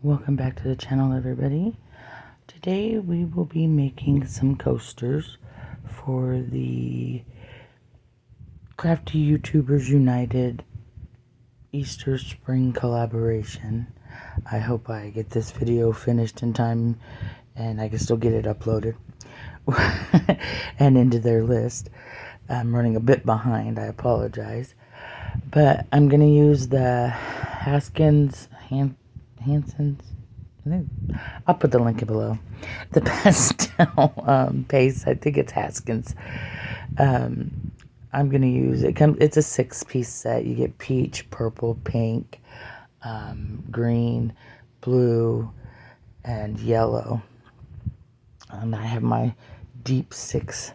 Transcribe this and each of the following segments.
Welcome back to the channel, everybody. Today we will be making some coasters for the Crafty YouTubers United Easter Spring collaboration. I hope I get this video finished in time and I can still get it uploaded and into their list. I'm running a bit behind, I apologize. But I'm going to use the Hanson's, I'll put the link below. The pastel paste, I think it's Haskins. I'm going to use it. It's a 6-piece set. You get peach, purple, pink, green, blue, and yellow. And I have my deep 6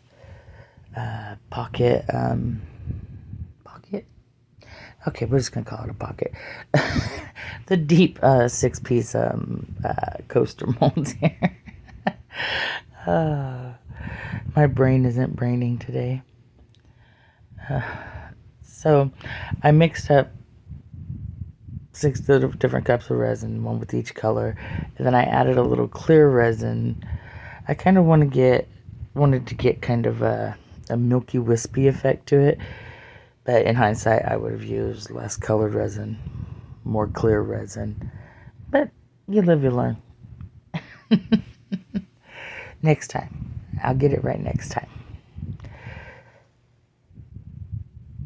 pocket. Okay, we're just going to call it a pocket. The deep 6-piece coaster molds here. My brain isn't braining today. So I mixed up 6 different cups of resin, one with each color. And then I added a little clear resin. I kind of wanted to get kind of a milky wispy effect to it. But in hindsight, I would have used less colored resin, more clear resin. But you live, you learn. Next time. I'll get it right next time.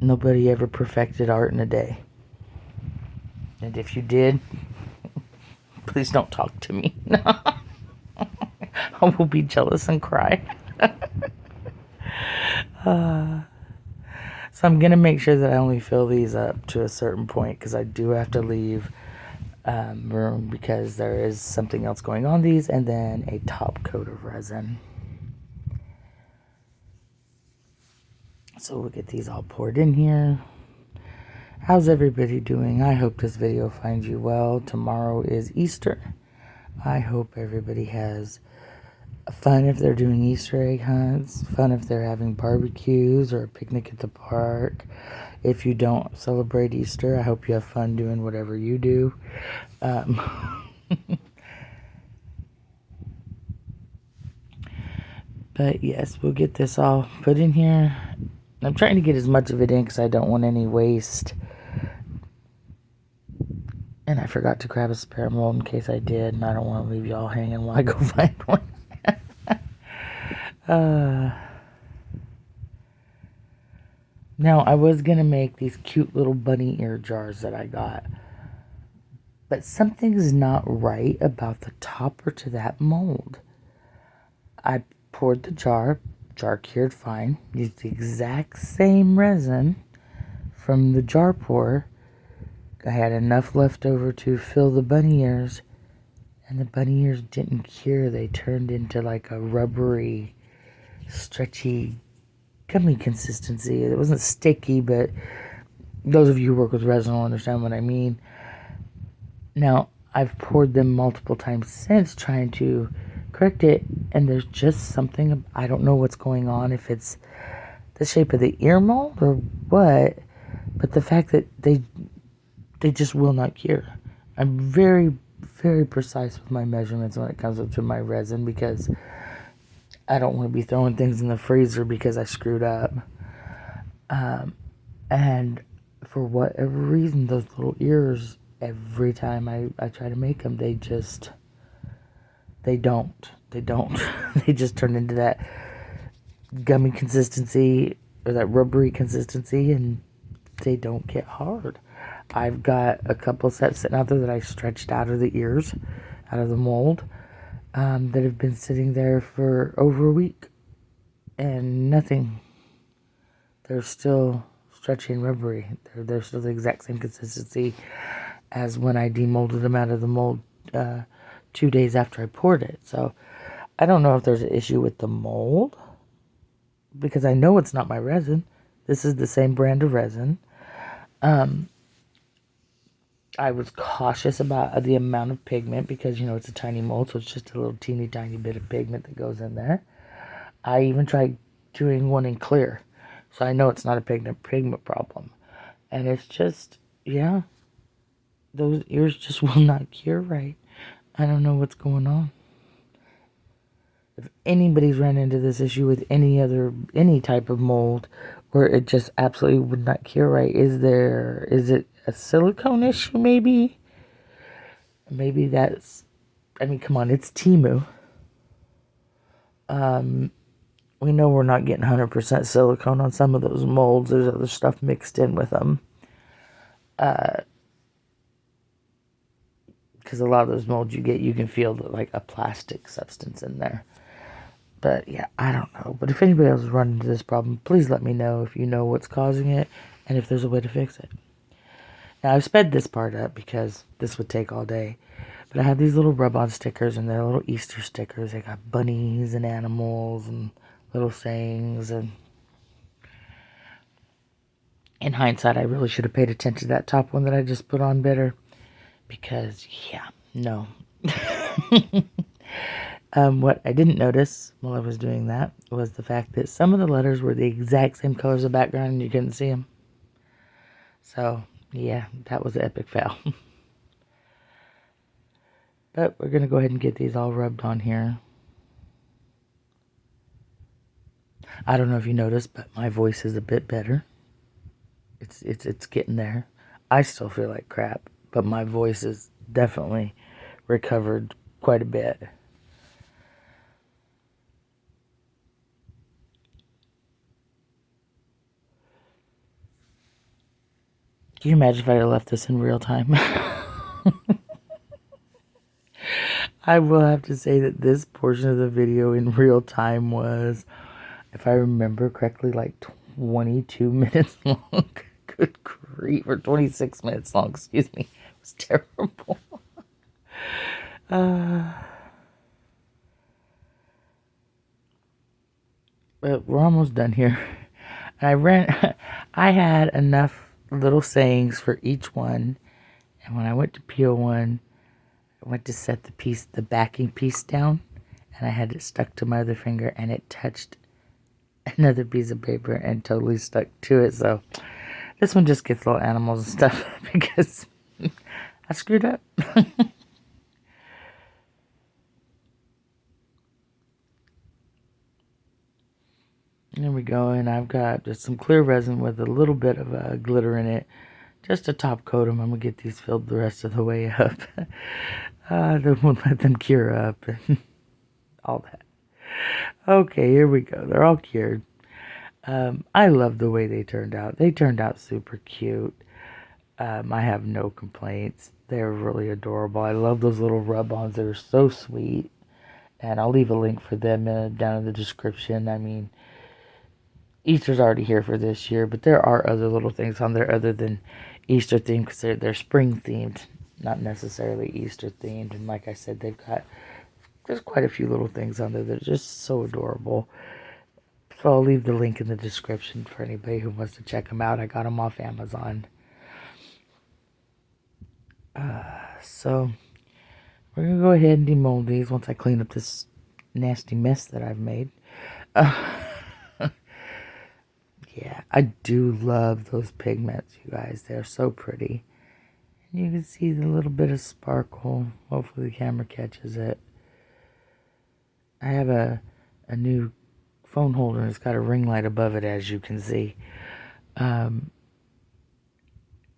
Nobody ever perfected art in a day. And if you did, please don't talk to me. I will be jealous and cry. So I'm going to make sure that I only fill these up to a certain point because I do have to leave room because there is something else going on these, and then a top coat of resin. So we'll get these all poured in here. How's everybody doing? I hope this video finds you well. Tomorrow is Easter. I hope everybody has fun if they're doing Easter egg hunts, fun if they're having barbecues or a picnic at the park. If you don't celebrate Easter, I hope you have fun doing whatever you do. But yes, we'll get this all put in here. I'm trying to get as much of it in because I don't want any waste. And I forgot to grab a spare mold in case I did, and I don't want to leave y'all hanging while I go find one. Now, I was going to make these cute little bunny ear jars that I got. But something's not right about the topper to that mold. I poured the jar cured fine, used the exact same resin from the jar pour. I had enough left over to fill the bunny ears, and the bunny ears didn't cure. They turned into like a rubbery, stretchy, gummy consistency. It wasn't sticky, but those of you who work with resin will understand what I mean. Now, I've poured them multiple times since trying to correct it, and there's just something, I don't know what's going on, if it's the shape of the ear mold or what, but the fact that they just will not cure. I'm very, very precise with my measurements when it comes up to my resin because I don't want to be throwing things in the freezer because I screwed up. And for whatever reason, those little ears, every time I try to make them, they don't. They just turn into that gummy consistency or that rubbery consistency, and they don't get hard. I've got a couple sets sitting out there that I stretched out of the ears, out of the mold, that have been sitting there for over a week, and nothing. They're still stretchy and rubbery. They're still the exact same consistency as when I demolded them out of the mold 2 days after I poured it. So I don't know if there's an issue with the mold, because I know it's not my resin. This is the same brand of resin. I was cautious about the amount of pigment because, you know, it's a tiny mold, so it's just a little teeny tiny bit of pigment that goes in there. I even tried doing one in clear, so I know it's not a pigment problem. And it's just, yeah, those ears just will not cure right. I don't know what's going on. If anybody's run into this issue with any type of mold where it just absolutely would not cure right, is it a silicone issue maybe? Maybe that's, I mean, come on, it's Temu. We know we're not getting 100% silicone on some of those molds. There's other stuff mixed in with them. Because a lot of those molds you can feel like a plastic substance in there. But yeah, I don't know. But if anybody else is running into this problem, please let me know if you know what's causing it and if there's a way to fix it. Now, I've sped this part up because this would take all day. But I have these little rub-on stickers, and they're little Easter stickers. They got bunnies and animals and little sayings. And in hindsight, I really should have paid attention to that top one that I just put on better. Because, yeah, no. What I didn't notice while I was doing that was the fact that some of the letters were the exact same color as the background and you couldn't see them. So, yeah, that was an epic fail. But we're going to go ahead and get these all rubbed on here. I don't know if you noticed, but my voice is a bit better. It's getting there. I still feel like crap, but my voice is definitely recovered quite a bit. Can you imagine if I had left this in real time? I will have to say that this portion of the video in real time was, if I remember correctly, like 22 minutes long. Good grief. Or 26 minutes long, excuse me. It was terrible. But we're almost done here. I had enough little sayings for each one. And when I went to peel one, I went to set the backing piece down, and I had it stuck to my other finger, and it touched another piece of paper and totally stuck to it. So this one just gets little animals and stuff because I screwed up. There we go, and I've got just some clear resin with a little bit of glitter in it, just to top coat them. I'm going to get these filled the rest of the way up. Then we'll let them cure up and all that. Okay, here we go. They're all cured. I love the way they turned out. They turned out super cute. I have no complaints. They're really adorable. I love those little rub-ons. They're so sweet. And I'll leave a link for them down in the description. I mean, Easter's already here for this year, but there are other little things on there other than Easter themed because they're spring themed, not necessarily Easter themed. And like I said, there's quite a few little things on there that are just so adorable. So I'll leave the link in the description for anybody who wants to check them out. I got them off Amazon. So we're going to go ahead and demold these once I clean up this nasty mess that I've made. Yeah, I do love those pigments, you guys. They're so pretty. And you can see the little bit of sparkle. Hopefully the camera catches it. I have a new phone holder, and it's got a ring light above it, as you can see. And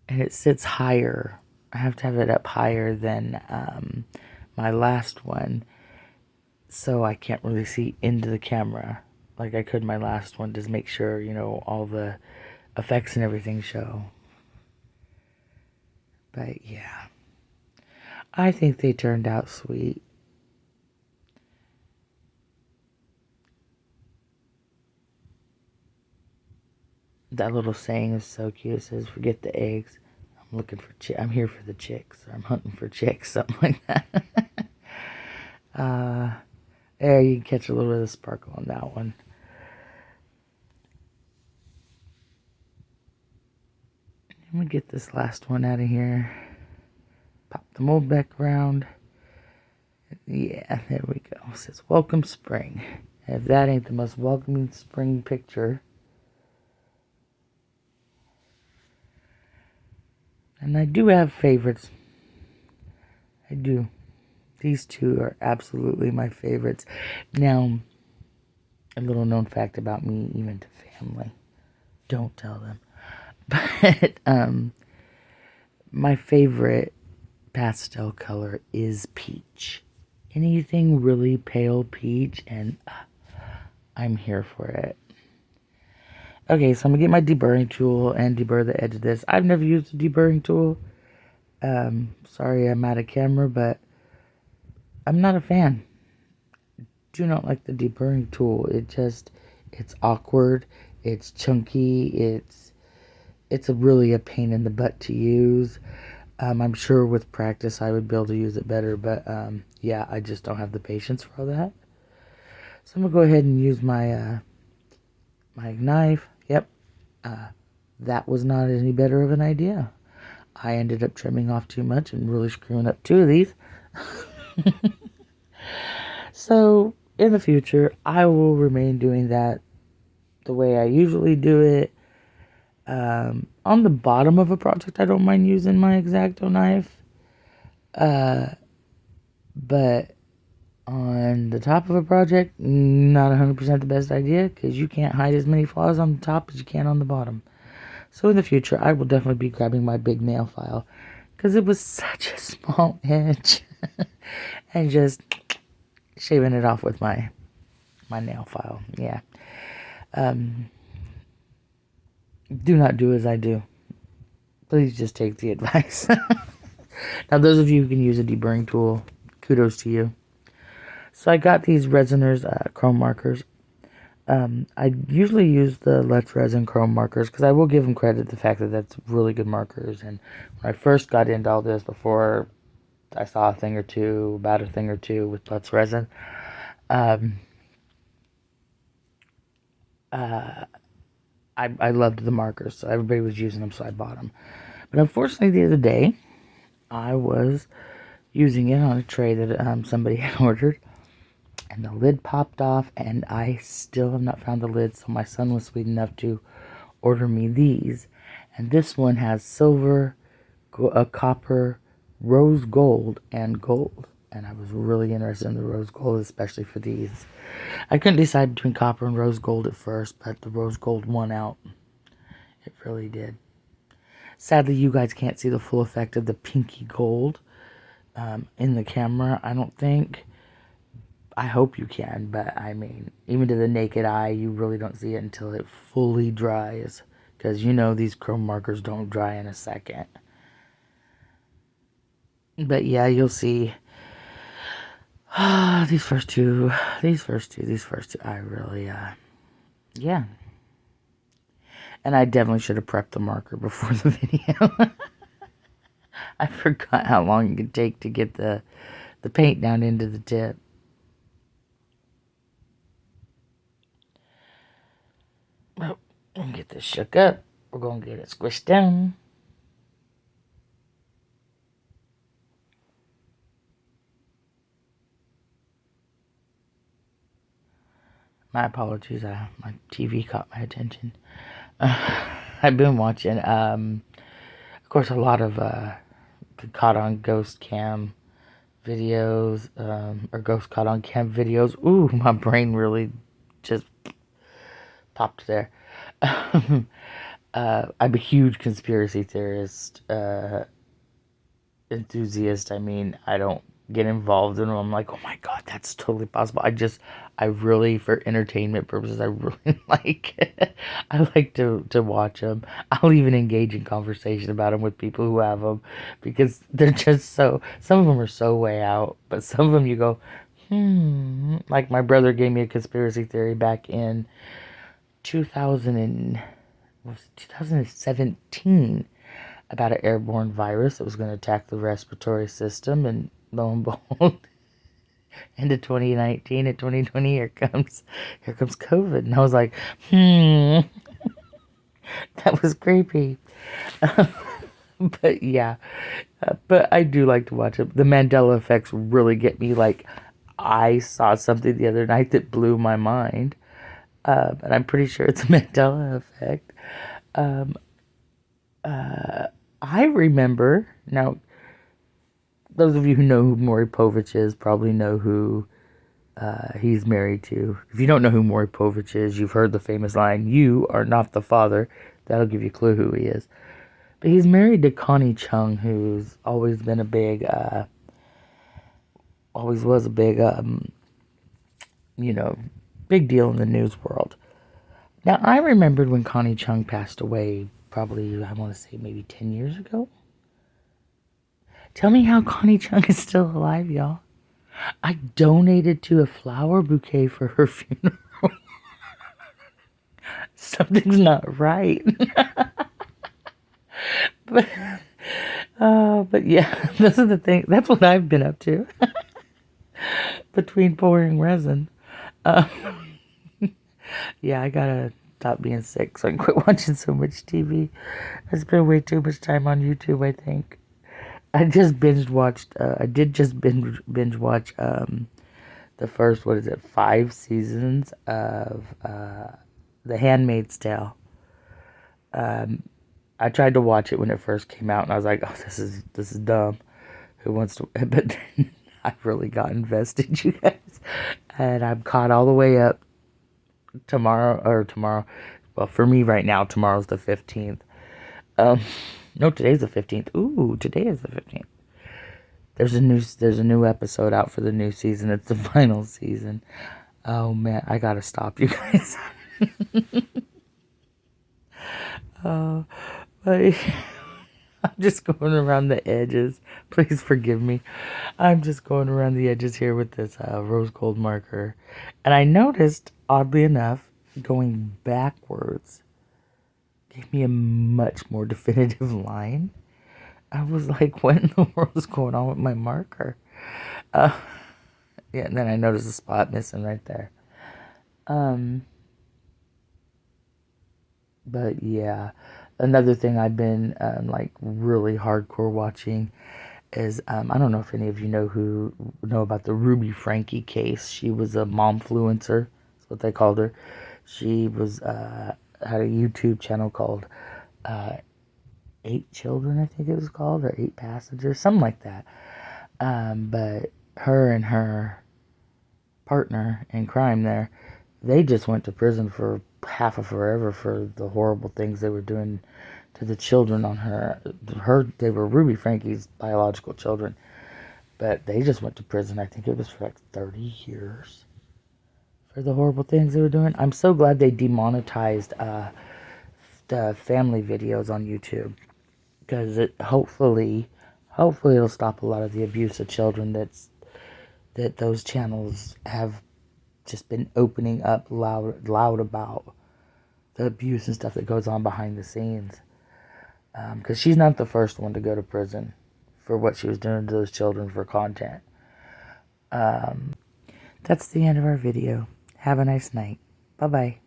it sits higher. I have to have it up higher than my last one, so I can't really see into the camera like I could my last one, to make sure, all the effects and everything show. But yeah, I think they turned out sweet. That little saying is so cute. It says, "Forget the eggs. I'm here for the chicks." Or, "I'm hunting for chicks," something like that. There, you can catch a little bit of sparkle on that one. I'm gonna get this last one out of here. Pop the mold back around. Yeah, there we go. It says, "Welcome Spring." If that ain't the most welcoming spring picture. And I do have favorites. I do. These two are absolutely my favorites. Now, a little known fact about me, even to family. Don't tell them. But my favorite pastel color is peach. Anything really pale peach, and I'm here for it. Okay, so I'm going to get my deburring tool and deburr the edge of this. I've never used a deburring tool. Sorry I'm out of camera, but I'm not a fan. Do not like the deburring tool. It's awkward. It's chunky. It's really a pain in the butt to use. I'm sure with practice I would be able to use it better, but yeah, I just don't have the patience for all that. So I'm gonna go ahead and use my my knife. Yep, that was not any better of an idea. I ended up trimming off too much and really screwing up two of these. So in the future, I will remain doing that the way I usually do it. On the bottom of a project, I don't mind using my X-Acto knife. But on the top of a project, not 100% the best idea, because you can't hide as many flaws on the top as you can on the bottom. So in the future, I will definitely be grabbing my big nail file, because it was such a small edge, and just shaving it off with my nail file. Yeah. Do not do as I do. Please just take the advice. Now, those of you who can use a deburring tool, kudos to you. So I got these Resiners chrome markers. I usually use the Let's Resin chrome markers because I will give them credit the fact that that's really good markers. And when I first got into all this, before I saw about a thing or two with Let's Resin, I loved the markers, so everybody was using them, so I bought them. But unfortunately, the other day, I was using it on a tray that somebody had ordered, and the lid popped off, and I still have not found the lid, so my son was sweet enough to order me these. And this one has silver, copper, rose gold, and gold. And I was really interested in the rose gold, especially for these. I couldn't decide between copper and rose gold at first, but the rose gold won out. It really did. Sadly, you guys can't see the full effect of the pinky gold in the camera, I don't think. I hope you can, but I mean, even to the naked eye, you really don't see it until it fully dries. Because you know these chrome markers don't dry in a second. But yeah, you'll see. These first two, I really, yeah. And I definitely should have prepped the marker before the video. I forgot how long it could take to get the paint down into the tip. Well, we're going to get this shook up. We're going to get it squished down. My apologies, my TV caught my attention. I've been watching, of course, a lot of caught on ghost cam videos, or ghost caught on cam videos. Ooh, my brain really just popped there. I'm a huge conspiracy theorist, enthusiast. I mean, I don't get involved in them. I'm like, oh my god, that's totally possible. I really, for entertainment purposes, I really I like to watch them. I'll even engage in conversation about them with people who have them, because they're just some of them are so way out, but some of them you go, like my brother gave me a conspiracy theory back in 2017 about an airborne virus that was going to attack the respiratory system, and lo and behold, into 2019 and 2020, here comes COVID, and I was like, that was creepy. But yeah, but I do like to watch it. The Mandela effects really get me. Like, I saw something the other night that blew my mind, and I'm pretty sure it's a Mandela effect. I remember, now, those of you who know who Maury Povich is probably know who he's married to. If you don't know who Maury Povich is, you've heard the famous line, "You are not the father." That'll give you a clue who he is. But he's married to Connie Chung, who's always been a big, always was a big, big deal in the news world. Now, I remembered when Connie Chung passed away, probably, I want to say maybe 10 years ago. Tell me how Connie Chung is still alive, y'all. I donated to a flower bouquet for her funeral. Something's not right. but yeah, this is the thing. That's what I've been up to. Between pouring resin. Yeah, I gotta stop being sick so I can quit watching so much TV. I spend way too much time on YouTube, I think. I did just binge watch the first, 5 seasons of The Handmaid's Tale. I tried to watch it when it first came out, and I was like, "Oh, this is dumb. Who wants to?" But then I really got invested, you guys, and I'm caught all the way up. Tomorrow. Well, for me right now, tomorrow's the 15th. No, today's the 15th. Ooh, today is the 15th. There's a new episode out for the new season. It's the final season. Oh man, I gotta stop, you guys. Oh, but I'm just going around the edges. Please forgive me. I'm just going around the edges here with this rose gold marker. And I noticed, oddly enough, going backwards gave me a much more definitive line. I was like, what in the world is going on with my marker? Yeah, and then I noticed a spot missing right there. But yeah, another thing I've been like really hardcore watching is I don't know if any of you know about the Ruby Frankie case. She was a momfluencer. That's what they called her. She was had a YouTube channel called 8 Children, I think it was called, or 8 Passengers, something like that. But her and her partner in crime there, they just went to prison for half of forever for the horrible things they were doing to the children on they were Ruby Frankie's biological children, but they just went to prison. I think it was for like 30 years for the horrible things they were doing. I'm so glad they demonetized the family videos on YouTube, because hopefully it'll stop a lot of the abuse of children that those channels have just been opening up loud about the abuse and stuff that goes on behind the scenes. Because she's not the first one to go to prison for what she was doing to those children for content. That's the end of our video. Have a nice night. Bye-bye.